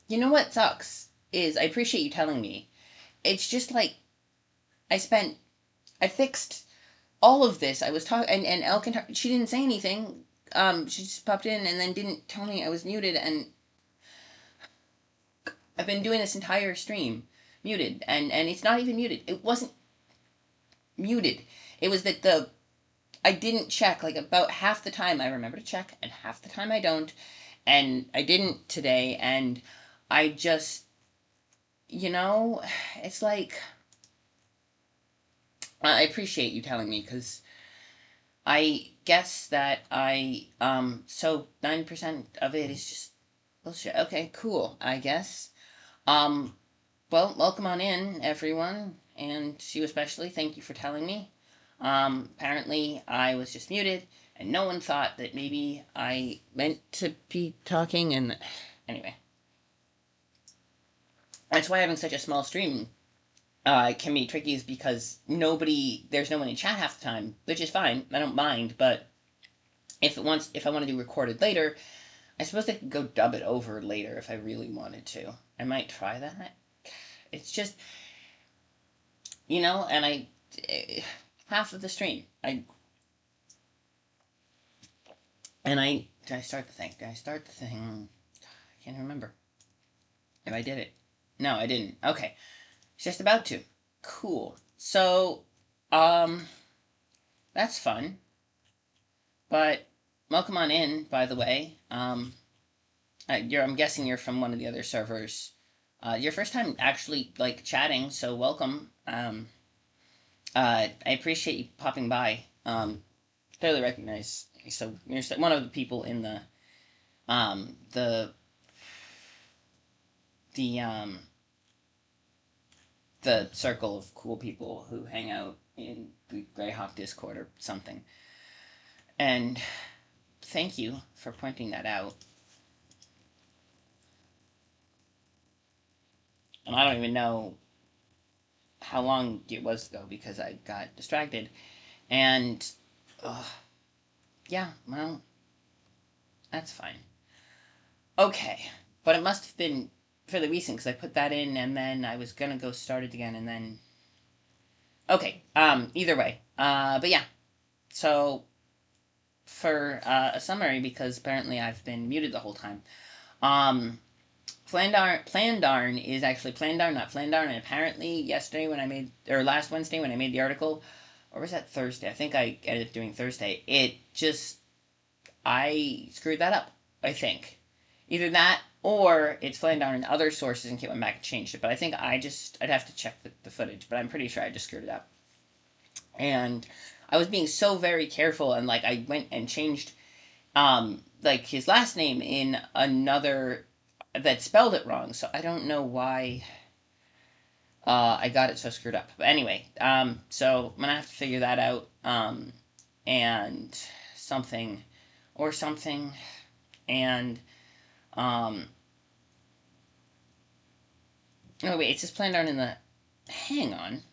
you know what sucks is I appreciate you telling me. It's just like I spent, I fixed all of this. I was talking, and Elkin, she didn't say anything. She just popped in and then didn't tell me I was muted, and I've been doing this entire stream muted, and it's not even muted. It wasn't muted. It was that I didn't check. Like about half the time I remember to check, and half the time I don't, and I didn't today, and I just, you know, it's like I appreciate you telling me because I guess that so 90% of it is just bullshit. Okay, cool. I guess. Um, well, welcome on in, everyone, and you especially. Thank you for telling me. Apparently I was just muted, and no one thought that maybe I meant to be talking, and anyway. That's why having such a small stream can be tricky, is because there's no one in chat half the time, which is fine. I don't mind, but if I want to do recorded later, I suppose I could go dub it over later if I really wanted to. I might try that. It's just, and half of the stream, did I start the thing? Did I start the thing? I can't remember if I did it. No, I didn't. Okay, just about to. Cool. So, that's fun. But welcome on in, by the way. I'm guessing you're from one of the other servers. Your first time actually like chatting, so welcome. I appreciate you popping by. Clearly recognize. So you're one of the people in the the um the circle of cool people who hang out in the Greyhawk Discord or something. And thank you for pointing that out. And I don't even know how long it was ago because I got distracted. And, yeah, well, that's fine. Okay, but it must have been fairly recent because I put that in and then I was gonna go start it again and then. Okay, either way. But yeah, so for a summary, because apparently I've been muted the whole time. Plandarn is actually Plandarn, not Flandarn, and apparently yesterday when I made, or last Wednesday when I made the article, or was that Thursday? I think I ended up doing Thursday. I screwed that up, I think. Either that, or it's Flandarn in other sources and went back and changed it, but I think I'd have to check the footage, but I'm pretty sure I just screwed it up. And I was being so very careful, and like I went and changed like his last name in another that spelled it wrong, so I don't know why I got it so screwed up. But anyway, so I'm gonna have to figure that out, and something, and oh wait, it says planned on in the. Hang on.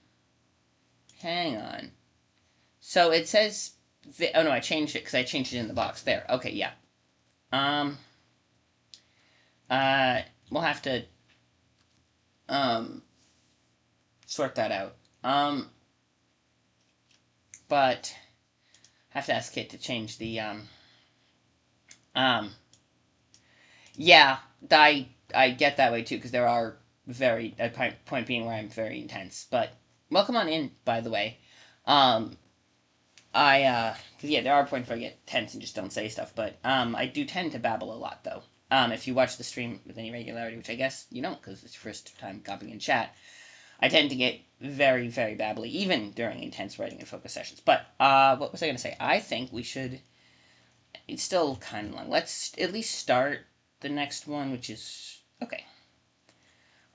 So it says, oh no, I changed it because I changed it in the box there. Okay, yeah. We'll have to sort that out. But have to ask Kit to change the yeah, I get that way too because there are very point being where I'm very intense. But welcome on in, by the way. Because yeah, there are points where I get tense and just don't say stuff, but I do tend to babble a lot though. If you watch the stream with any regularity, which I guess you don't because it's your first time copying in chat, I tend to get very, very babbly, even during intense writing and focus sessions. But what was I going to say? I think we should. It's still kind of long. Let's at least start the next one, which is okay.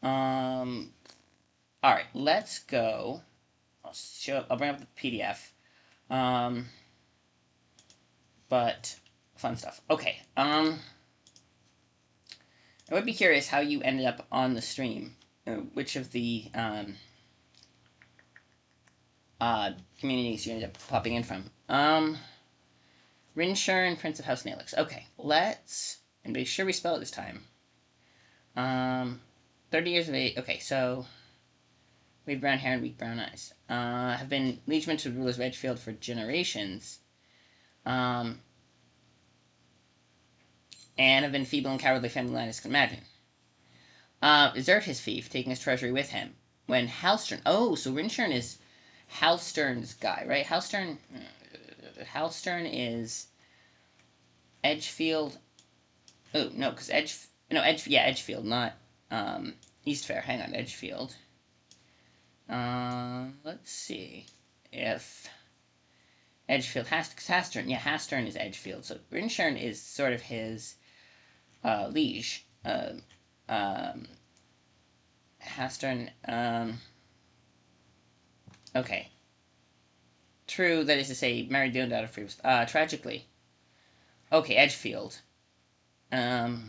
All right, let's go. I'll bring up the PDF. But fun stuff. Okay. I would be curious how you ended up on the stream. Which of the communities you ended up popping in from. Rinshur and Prince of House Neelix. Okay, let's And be sure we spell it this time. 30 years of age. Okay, so we have brown hair and weak brown eyes. Have been liegemen to the rulers of Edgefield for generations. And have been feeble and cowardly family line as can imagine. Desert his fief, taking his treasury with him. When Halstern... Oh, so Rinshern is Halstern's guy, right? Halstern is Edgefield. Oh, no, because Edgefield, not East Fair. Hang on, Edgefield. Let's see if Edgefield Hastern. Yeah, Hastern is Edgefield. So Rinshern is sort of his liege. Hastern. Okay. True, that is to say, married the own daughter free. Tragically. Okay, Edgefield. Got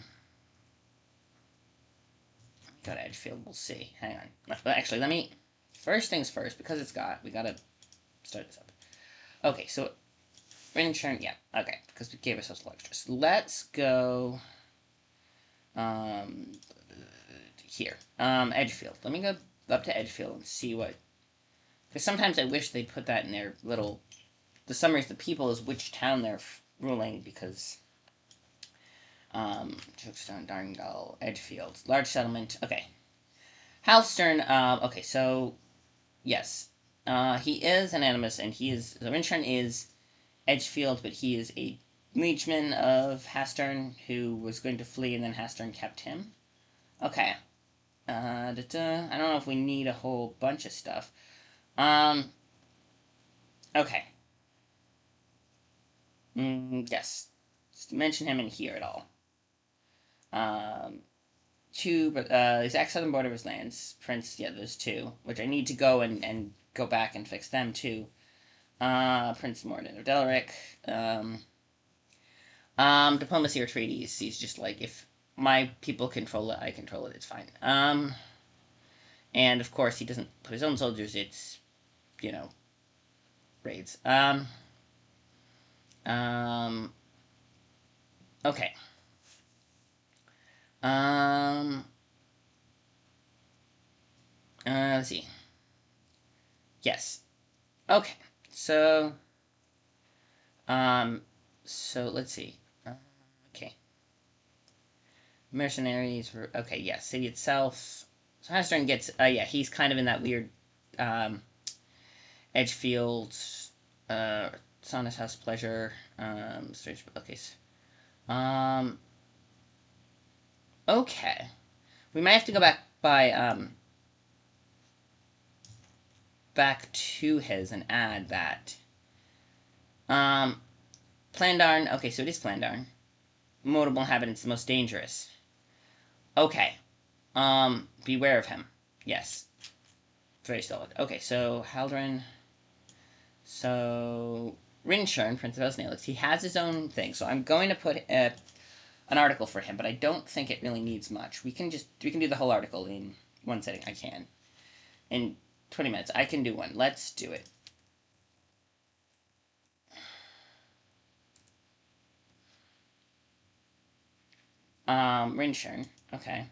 Edgefield. We'll see. Hang on. Actually, let me. First things first, because we gotta start this up. Okay, so Rinshern, yeah, okay, because we gave ourselves a lot of stress. Let's go here. Edgefield. Let me go up to Edgefield and see what, because sometimes I wish they'd put that in their little, the summaries of the people is which town they're ruling, because Chokestone, Darngull, Edgefield, large settlement. Okay, Halstern. Okay, so yes, he is an animus, and he is, so Rinshern is Edgefield, but he is a liegeman of Hastern who was going to flee, and then Hastern kept him. Okay. I don't know if we need a whole bunch of stuff. Okay. Yes. Just mention him in here at all. Exact southern border of his lands. Prince, yeah, there's two, which I need to go and go back and fix them too. Prince Morden of Delaric. Diplomacy or treaties. He's just like, if my people control it, I control it, it's fine. And of course he doesn't put his own soldiers, it's, raids. Okay. Let's see. Yes. Okay. So let's see. Okay. Mercenaries were, okay, yes, city itself. So Hastern gets, yeah, he's kind of in that weird, Edgefield, Sonus House Pleasure, strange, okay. Okay. We might have to go back to his and add that. Plandarn, okay, so it is Plandarn. Mutable inhabitants, the most dangerous. Okay. Beware of him. Yes. Very solid. Okay, so Haldren. So Rinshern, Prince of Osnalix, he has his own thing. So I'm going to put an article for him, but I don't think it really needs much. We can do the whole article in one setting. I can. In 20 minutes. I can do one. Let's do it. Rinshern. Okay.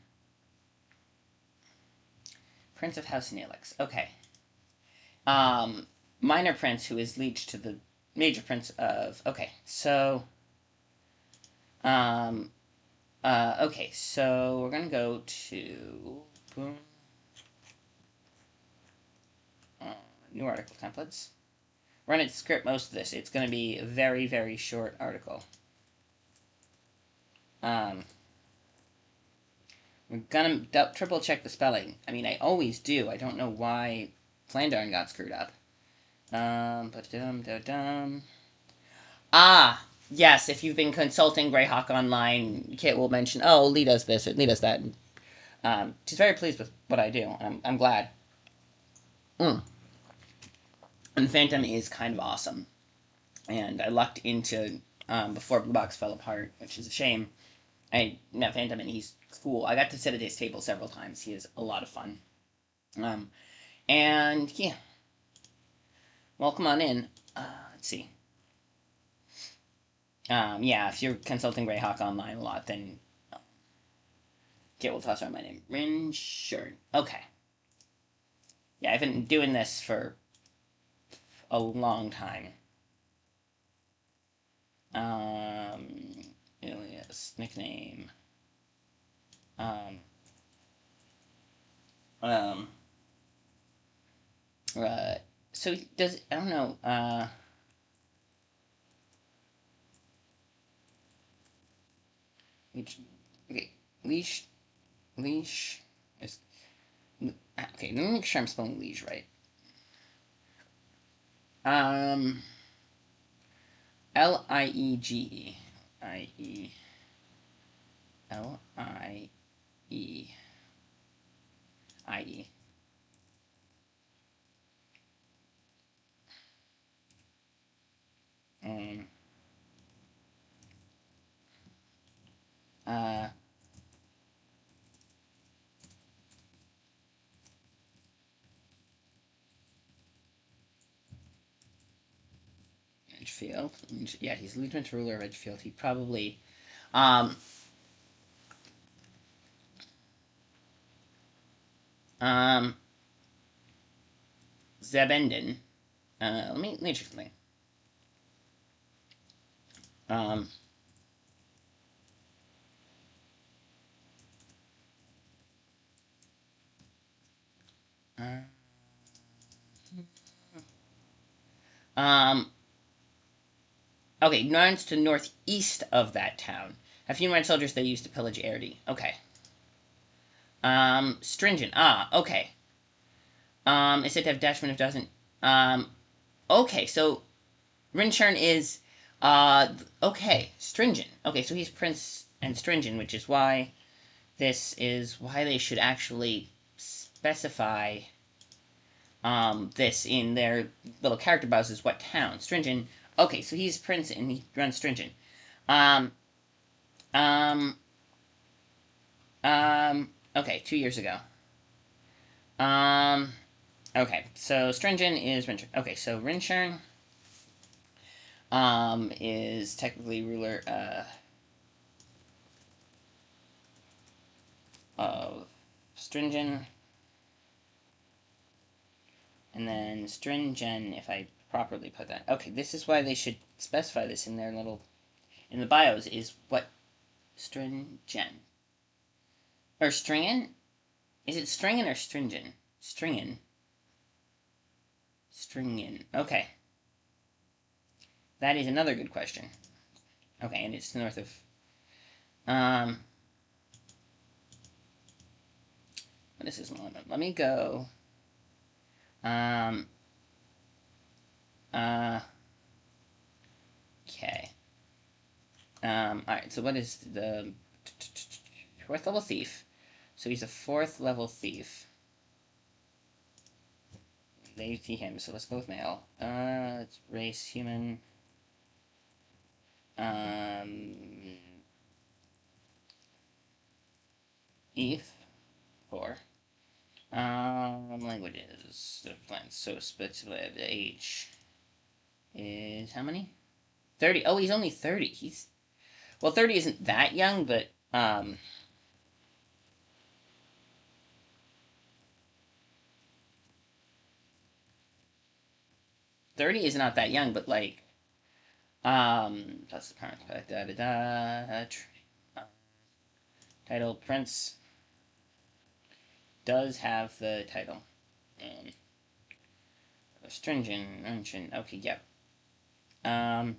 Prince of House Neelix. Okay. Minor Prince, who is liege to the Major Prince of... Okay, so... okay, so we're gonna go to... Boom. New article templates. We're gonna script most of this. It's gonna be a very, very short article. We're gonna triple check the spelling. I mean, I always do. I don't know why Flandarn got screwed up. Ah, yes, if you've been consulting Greyhawk online, Kit will mention, oh, Lee does this, or Lee does that. She's very pleased with what I do, and I'm glad. And Phantom is kind of awesome. And I lucked into, before Blue Box fell apart, which is a shame. I met Phantom, and he's cool. I got to sit at his table several times. He is a lot of fun. And, yeah. Well, come on in. Let's see. Yeah, if you're consulting Greyhawk online a lot, then okay, we'll toss around my name. Rinshern. Okay. Yeah, I've been doing this for a long time. Alias, nickname. Um, um, uh, so does, I don't know, leash, okay, leash, leash is, okay, let me make sure I'm spelling leash right. Um, Liege. I-E, L-I-E, I-E. Um, uh, Edgefield. Yeah, he's lieutenant ruler of Edgefield. He probably, um, um, Zebenden. Let me check something. Um, uh, um, okay, runs to northeast of that town. A few red soldiers they used to pillage Erdi. Okay. Stringent. Ah, okay. It's said to have dashman if doesn't. Um, okay, so Rinchern is, okay, stringent. Okay, so he's prince and stringent, which is why why they should actually specify this in their little character bios is what town. Stringent. Okay, so he's prince and he runs stringent. Um, um, okay, 2 years ago. Um, okay, so stringent is Rinchern. Okay, so Rinchern, is technically ruler, of stringent. And then stringent, if I properly put that. Okay, this is why they should specify this in their little, in the bios, is what stringent. Or stringent? Is it stringent or stringent? Stringent. Stringent. Okay. That is another good question. Okay, and it's north of, um, what is this one? Let me go, um, uh, okay. Alright, so what is the fourth level thief? So he's a fourth level thief. They see him, so let's go with male. It's race human. Um, Eve, 4. Languages, the plants, so specifically the age is how many? 30. Oh, he's only 30. Well, 30 isn't that young, but, 30 is not that young, but like, that's the parent, da da da, title, prince, does have the title. Stringent, ancient, okay, yep. Um,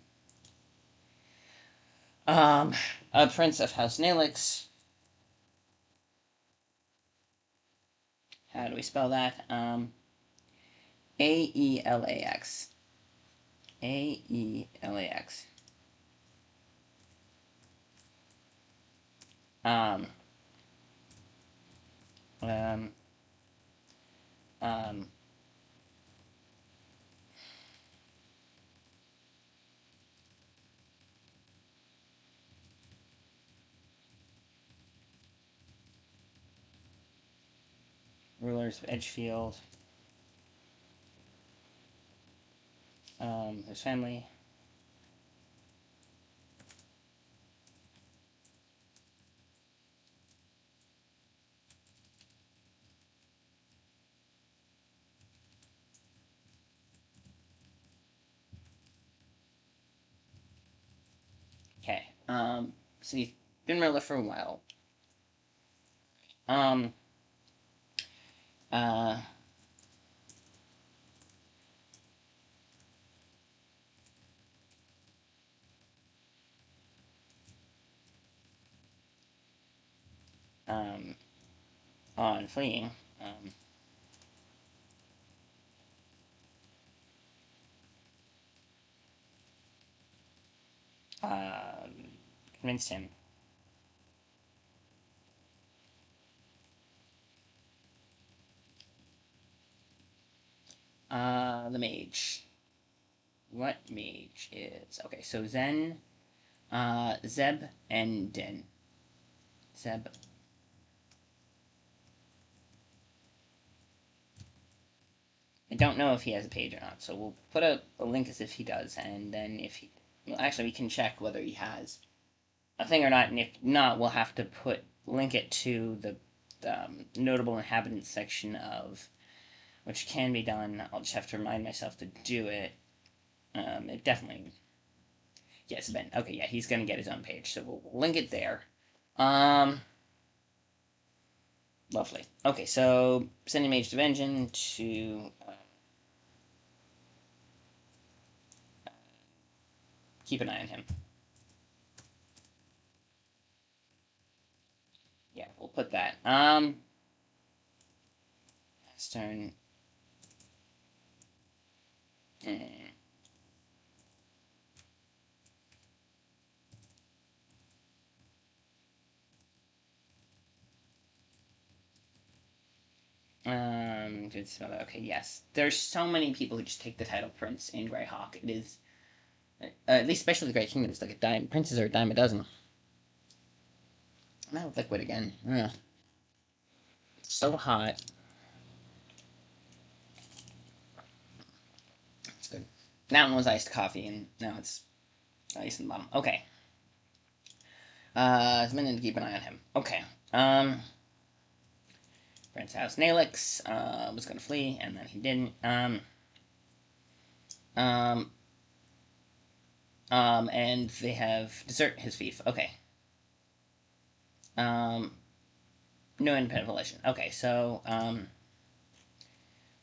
a prince of House Nalix. How do we spell that? Aelax. Aelax. Um, um, um, rulers of Edgefield. His family. So he's been Marilla for a while. Um, uh, um, on fleeing. Um, Convinced him. The mage. What mage is okay? So Zen, Zeb, and Din. Zeb. I don't know if he has a page or not, so we'll put a link as if he does, and then if he, well, actually, we can check whether he has a thing or not, and if not, we'll have to link it to the notable inhabitants section of, which can be done. I'll just have to remind myself to do it. It definitely, yes, Ben. Okay, yeah, he's gonna get his own page, so we'll link it there. Um, Lovely. Okay, so sending Mage to Vengeance to keep an eye on him. Yeah, we'll put that. Turn. Mm, good spell that. Okay, yes. There's so many people who just take the title Prince in Greyhawk. It is, at least especially the Grey Kingdom, it's like a dime. Princes are a dime a dozen. I'm out of liquid again. Ugh. It's so hot. It's good. That one was iced coffee, and now it's ice in the bottom. Okay. It's meant to keep an eye on him. Okay. Prince House Nalix was gonna flee, and then he didn't. Um, and they have desert his fief. Okay. Um, no independent volition. Okay, so I'm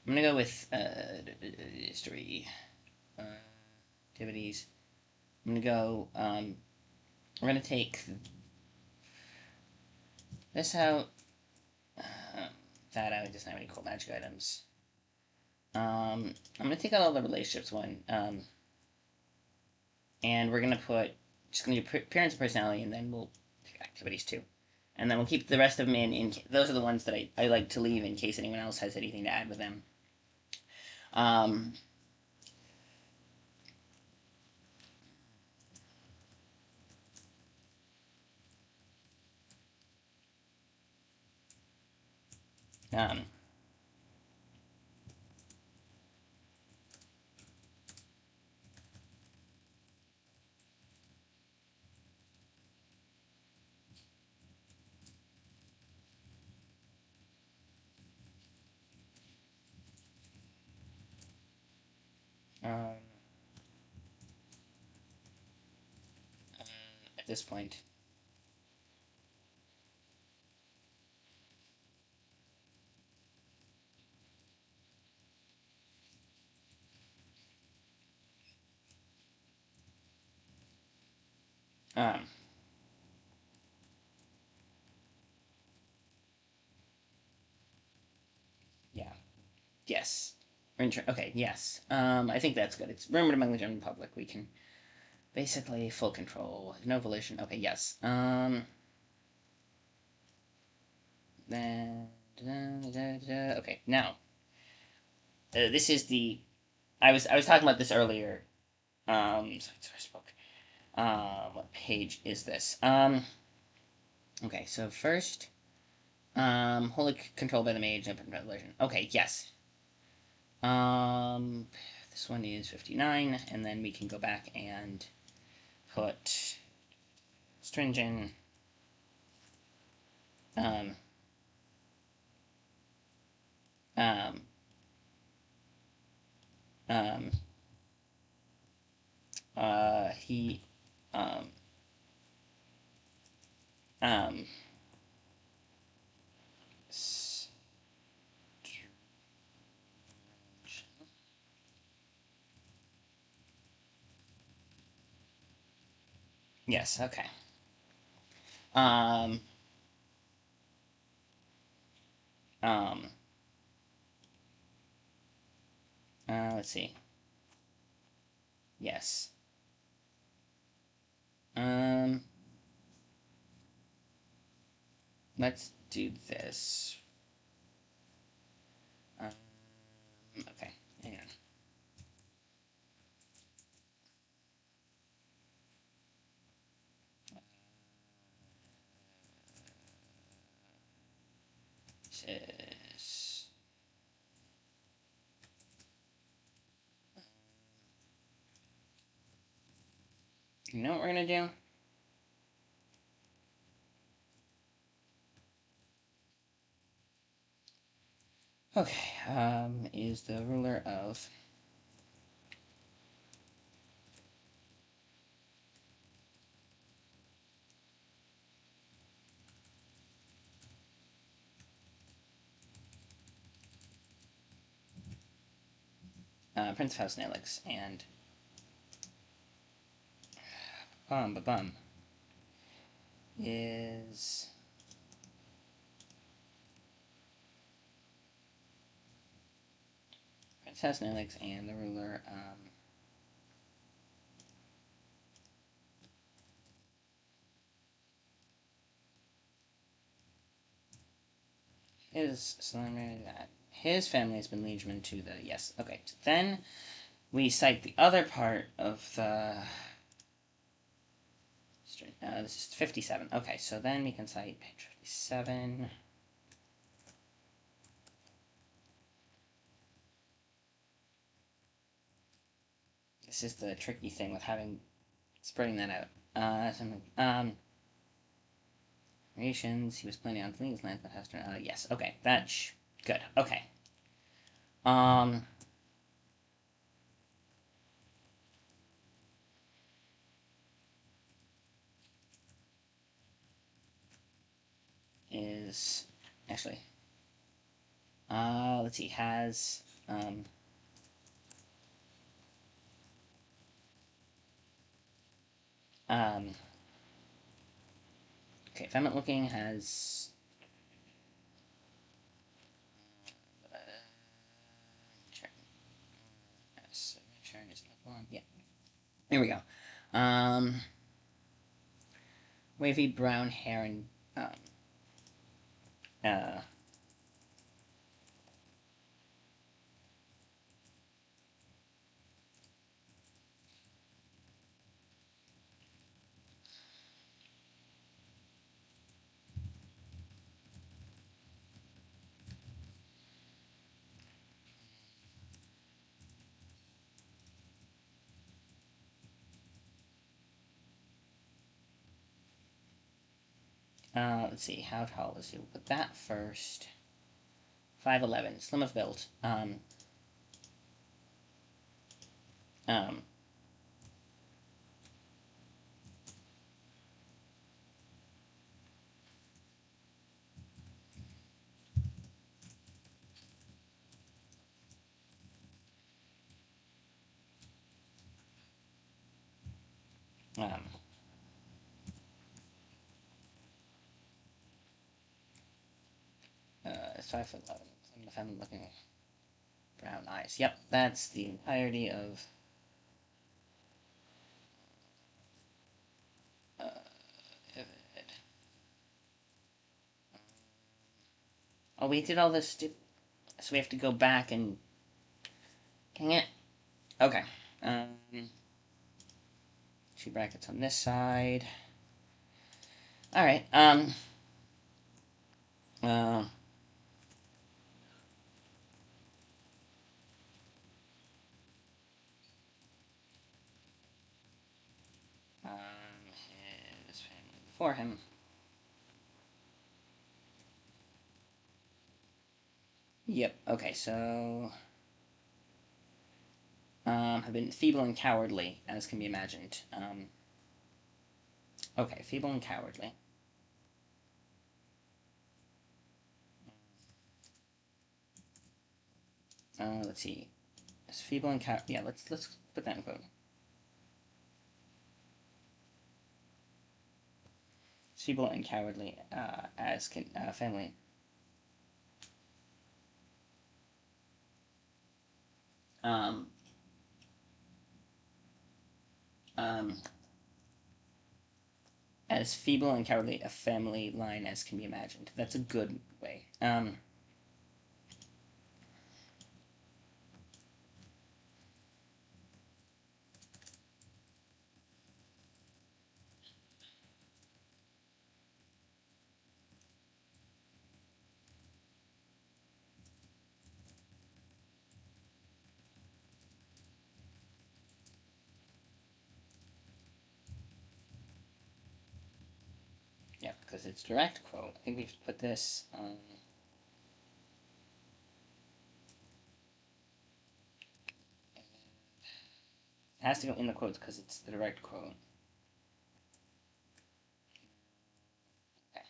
gonna go with history activities. I'm gonna go. We're gonna take this out. That out. It doesn't have any cool magic items. I'm gonna take out all the relationships one. And we're gonna put just gonna do appearance and personality, and then we'll take activities too. And then we'll keep the rest of them in those are the ones that I like to leave in case anyone else has anything to add with them. Um, um, um, at this point. Um, yeah. Yes. Okay. Yes. I think that's good. It's rumored among the general public. We can basically full control, no volition. Okay. Yes. Then. Okay. Now, this is the. I was talking about this earlier. Sorry, spoke. What page is this? Okay. So first, wholly controlled by the mage. Open revelation. Okay. Yes. Um, this one is 59, and then we can go back and put stringent. Um, um, um, he, um, Yes, okay. Um, um, let's see. Yes. Um, let's do this. Okay, hang on. Says, you know what we're gonna do? Okay, is the ruler of Prince of House Nelix and bum is Prince of House Nelix and the ruler his his family has been liegeman to the yes. Okay, so then we cite the other part of the. This is 57. Okay, so then we can cite page 57. This is the tricky thing with spreading that out. Nations. He was planning on fleeing his land, but has turned out. Yes. Okay. That's good. Okay. Um. Is actually. Let's see. Has um. Okay. If I'm not looking, has. Uh, yeah. There we go. Um. Wavy brown hair and uh. Let's see. How tall is he? We'll put that first. 5'11", slim of build. Um, um, it's 5'11". If I'm looking, brown eyes. Yep, that's the entirety of. Uh, oh, we did all this, so we have to go back and. Dang it. Okay. Two brackets on this side. All right. Uh, his family before him. Yep. Okay. So. Have been feeble and cowardly, as can be imagined. Okay, feeble and cowardly. Let's see. It's feeble and cowardly. Yeah, let's put that in quote. feeble and cowardly as can family. Um, um, as feeble and cowardly a family line as can be imagined. That's a good way. Yeah, because it's direct quote. I think we have to put this on. It has to go in the quotes because it's the direct quote. Okay.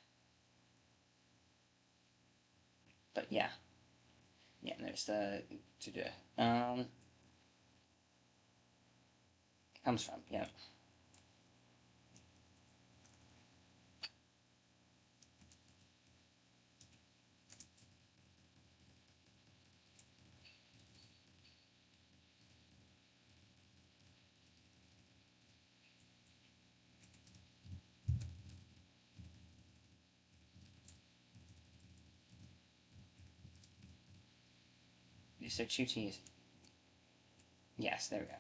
But yeah. Yeah, and there's the to do. Comes from, yeah. You said two T's. Yes, there we go.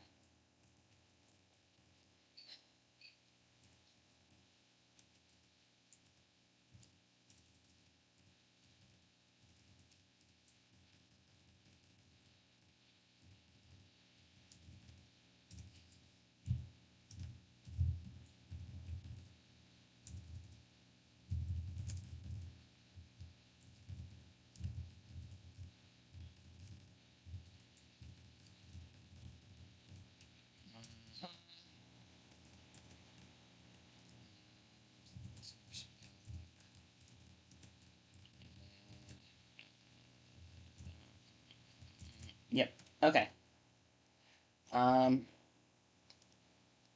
Yep. Okay. Um.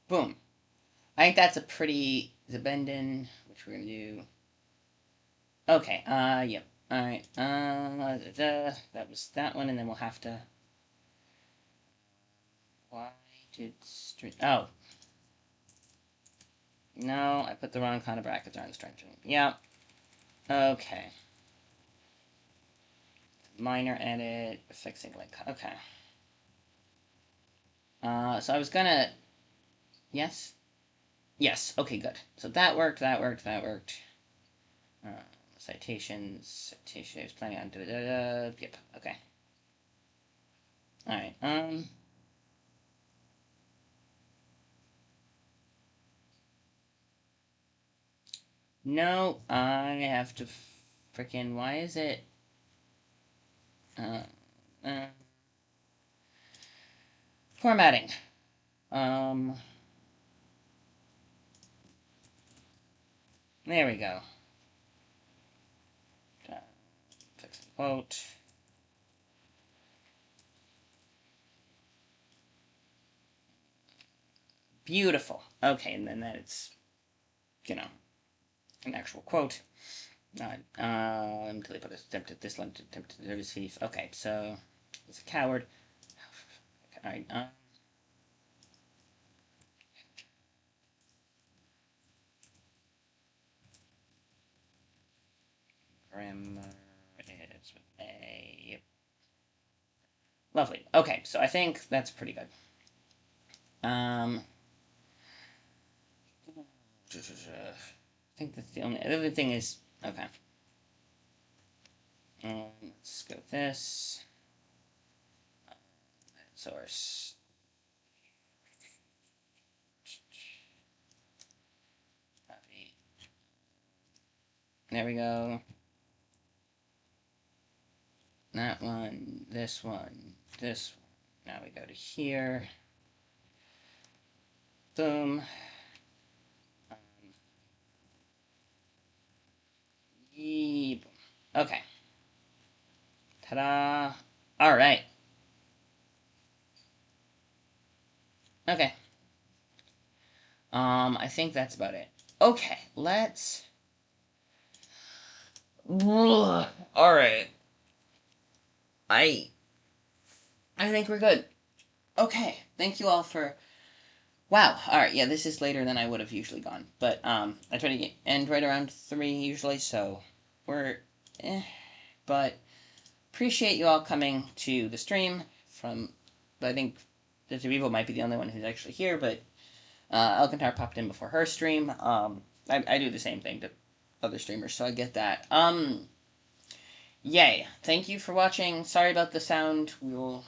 Boom. I think that's a pretty Zabendin, which we're gonna do. Okay. Yep. All right. That was that one, and then we'll have to. Why did string? Oh. No, I put the wrong kind of brackets around the string. Yeah. Okay. Minor edit, fixing link. Okay. So I was gonna. Yes. Yes. Okay. Good. So that worked. That worked. That worked. Uh, citations. Citation. I was planning on. Yep. Okay. All right. No, I have to. Freaking. Why is it? Uh. uh Formatting. Um. There we go. Fix the quote. Beautiful. Okay, and then that's, an actual quote. Not, until he put attempted this line to attempt to deserve his thief. Okay, so he's a coward. Alright, grammar is with a. Lovely. Okay, so I think that's pretty good. I think that's the only other thing is okay. Let's go with this. Source. There we go. That one, this one, this one. Now we go to here. Boom. Yeep. Okay. Ta-da. All right. Okay. I think that's about it. Okay, let's... Alright. I think we're good. Okay, thank you all for... Wow, alright, yeah, this is later than I would have usually gone. But, I try to end right around 3 usually, so we're... But, appreciate you all coming to the stream from... I think the Devivo might be the only one who's actually here, but Alcantar popped in before her stream. I do the same thing to other streamers, so I get that. Yay. Thank you for watching. Sorry about the sound. We will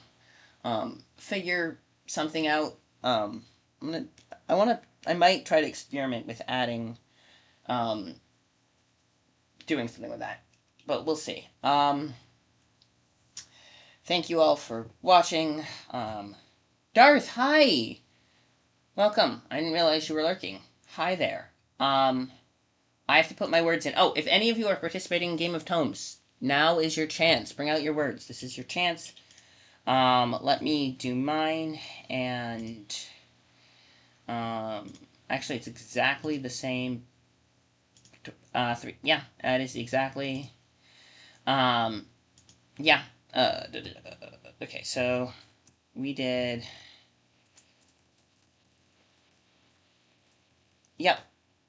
figure something out. I might try to experiment with adding, doing something with that, but we'll see. Thank you all for watching. Darth, hi! Welcome. I didn't realize you were lurking. Hi there. I have to put my words in. Oh, if any of you are participating in Game of Tomes, now is your chance. Bring out your words. This is your chance. Let me do mine, and, actually, it's exactly the same, 3, yeah, that is exactly, yeah, okay, so, we did, yep,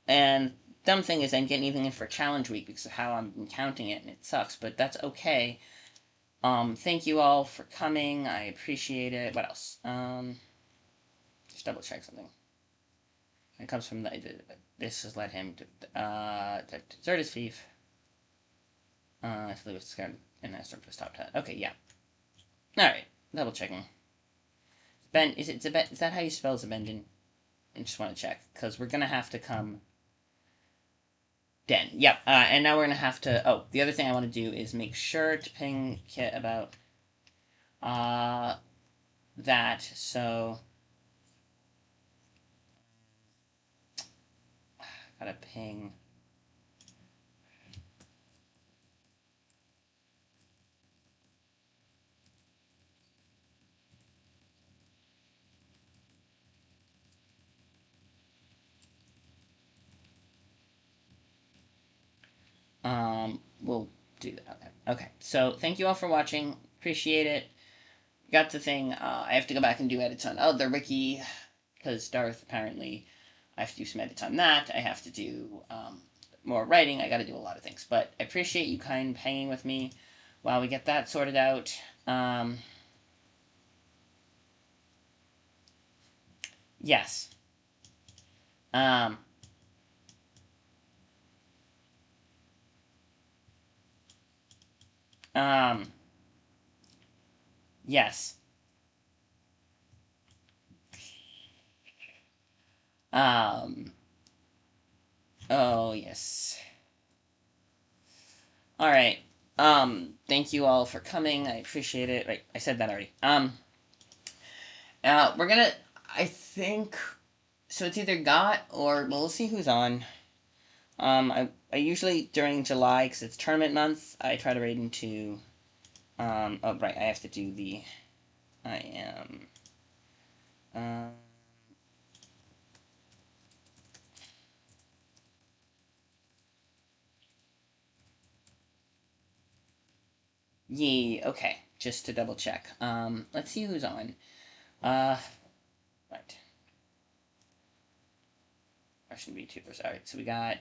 and dumb thing is I didn't get anything in for challenge week because of how I'm counting it, and it sucks, but that's okay. Thank you all for coming. I appreciate it. What else? Just double check something. It comes from this has led him to desert his thief. I believe it's scared and I start to stop that. Okay, yeah. Alright, double checking. Ben, is that how you spell Zebendin? I just want to check, because we're gonna have to come Den. Yep, and now we're gonna have to... Oh, the other thing I want to do is make sure to ping Kit about that, so... Gotta ping... We'll do that. Okay, so thank you all for watching. Appreciate it. Got the thing. I have to go back and do edits on other wiki, because Darth, apparently, I have to do some edits on that. I have to do more writing. I got to do a lot of things. But I appreciate you kind of hanging with me while we get that sorted out. Yes. Yes. Oh, yes. Alright. Thank you all for coming. I appreciate it. Right, I said that already. We're gonna, I think, so it's either got or, well, we'll see who's on. I usually, during July, because it's tournament month, I try to raid into, oh, right, I have to do the, I am, yeah, okay, just to double check. Let's see who's on. Right. Russian VTubers. Alright, so we got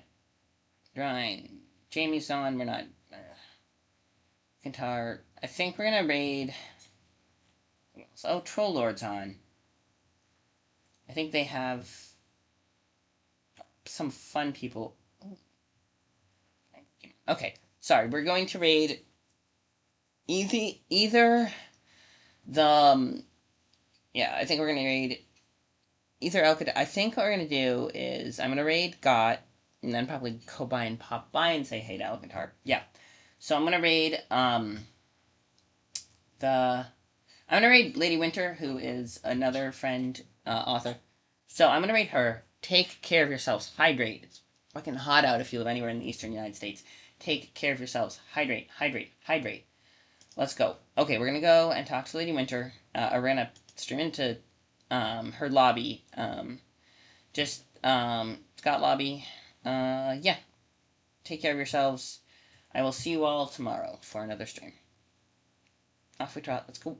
Ryan. Jamie's on, we're not, Guitar. I think we're gonna raid, oh, Troll Lord's on. I think they have some fun people. Okay, sorry, we're going to raid either the, yeah, I think we're going to raid either Elkid. I think what we're going to do is I'm going to raid Got, and then probably go by and pop by and say hey to Alcantar. Yeah. So I'm going to raid, I'm going to raid Lady Winter, who is another friend, author. So I'm going to raid her. Take care of yourselves. Hydrate. It's fucking hot out if you live anywhere in the eastern United States. Take care of yourselves. Hydrate, hydrate, hydrate. Let's go. Okay, we're going to go and talk to Lady Winter. We're going to stream into her lobby. Scott lobby. Yeah. Take care of yourselves. I will see you all tomorrow for another stream. Off we trot. Let's go.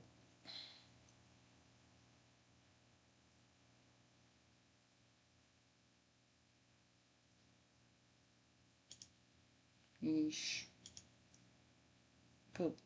Yeesh. Poop.